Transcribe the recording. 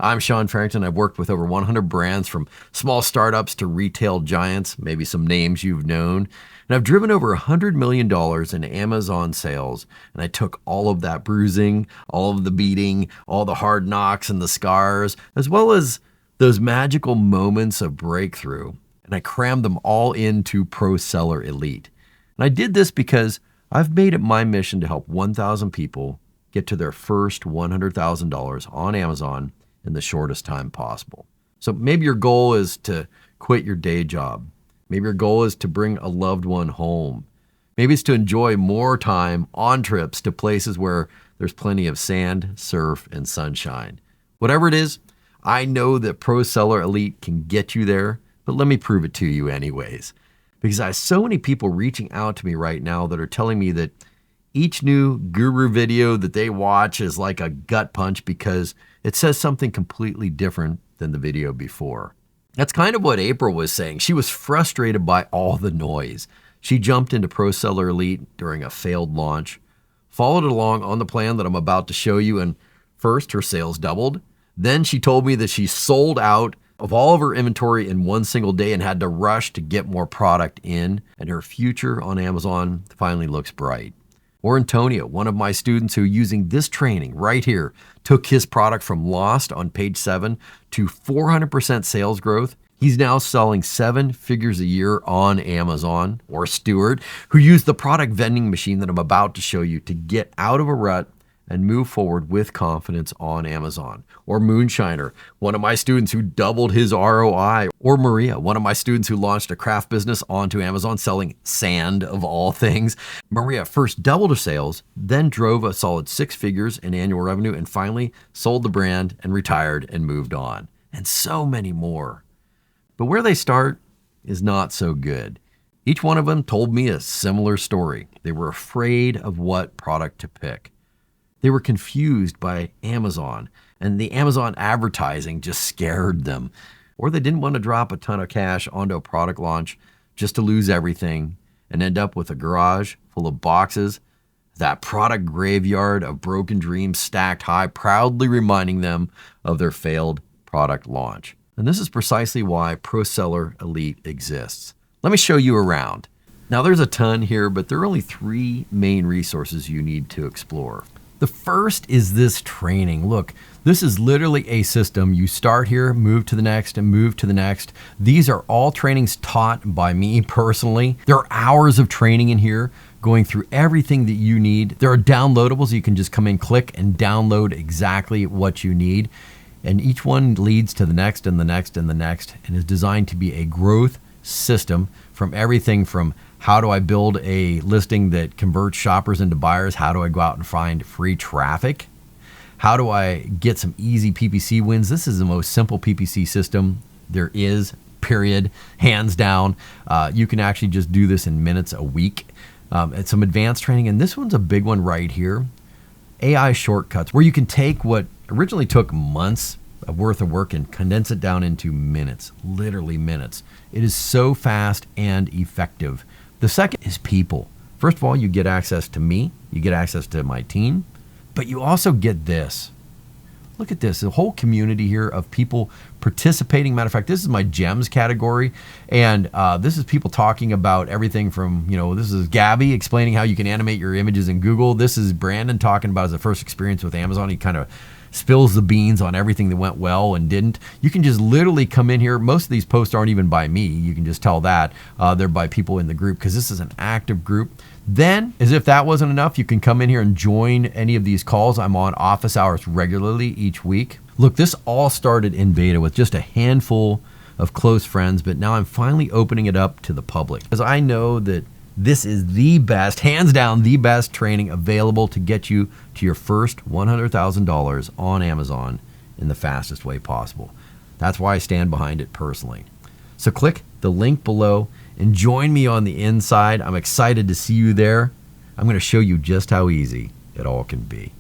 I'm Sean Farrington. I've worked with over 100 brands from small startups to retail giants, maybe some names you've known. And I've driven over $100 million in Amazon sales. And I took all of that bruising, all of the beating, all the hard knocks and the scars, as well as those magical moments of breakthrough. And I crammed them all into Pro Seller Elite. And I did this because I've made it my mission to help 1,000 people get to their first $100,000 on Amazon in the shortest time possible. So maybe your goal is to quit your day job. Maybe your goal is to bring a loved one home. Maybe it's to enjoy more time on trips to places where there's plenty of sand, surf, and sunshine. Whatever it is, I know that Pro Seller Elite can get you there, but let me prove it to you anyways. Because I have so many people reaching out to me right now that are telling me that each new guru video that they watch is like a gut punch because it says something completely different than the video before. That's kind of what April was saying. She was frustrated by all the noise. She jumped into Pro Seller Elite during a failed launch, followed along on the plan that I'm about to show you, and first her sales doubled. Then she told me that she sold out of all of her inventory in one single day and had to rush to get more product in, and her future on Amazon finally looks bright. Or Antonio, one of my students who, using this training right here, took his product from lost on page 7 to 400% sales growth. He's now selling 7 figures a year on Amazon. Or Stuart, who used the product vending machine that I'm about to show you to get out of a rut and move forward with confidence on Amazon. Or Moonshiner, one of my students who doubled his ROI. Or Maria, one of my students who launched a craft business onto Amazon selling sand of all things. Maria first doubled her sales, then drove a solid 6 figures in annual revenue, and finally sold the brand and retired and moved on. And so many more. But where they start is not so good. Each one of them told me a similar story. They were afraid of what product to pick. They were confused by Amazon, and the Amazon advertising just scared them. Or they didn't want to drop a ton of cash onto a product launch just to lose everything and end up with a garage full of boxes, that product graveyard of broken dreams stacked high, proudly reminding them of their failed product launch. And this is precisely why Pro Seller Elite exists. Let me show you around. Now there's a ton here, but there are only 3 main resources you need to explore. The first is this training. Look, this is literally a system. You start here, move to the next, and move to the next. These are all trainings taught by me personally. There are hours of training in here going through everything that you need. There are downloadables. You can just come in, click, and download exactly what you need. And each one leads to the next and the next and the next, and is designed to be a growth system from everything from how do I build a listing that converts shoppers into buyers? How do I go out and find free traffic? How do I get some easy PPC wins? This is the most simple PPC system there is, period, hands down. You can actually just do this in minutes a week. It's some advanced training, and this one's a big one right here. AI shortcuts, where you can take what originally took months worth of work and condense it down into minutes, literally minutes. It is so fast and effective. The second is people. First of all, you get access to me, you get access to my team, but you also get this. Look at this, a whole community here of people participating. Matter of fact, this is my gems category, and this is people talking about everything from, this is Gabby explaining how you can animate your images in Google. This is Brandon talking about his first experience with Amazon. He kind of spills the beans on everything that went well and didn't. You can just literally come in here. Most of these posts aren't even by me. You can just tell that they're by people in the group because this is an active group. Then, as if that wasn't enough, you can come in here and join any of these calls. I'm on office hours regularly each week. Look, this all started in beta with just a handful of close friends, but now I'm finally opening it up to the public because I know that this is the best, hands down, the best training available to get you to your first $100,000 on Amazon in the fastest way possible. That's why I stand behind it personally. So click the link below and join me on the inside. I'm excited to see you there. I'm going to show you just how easy it all can be.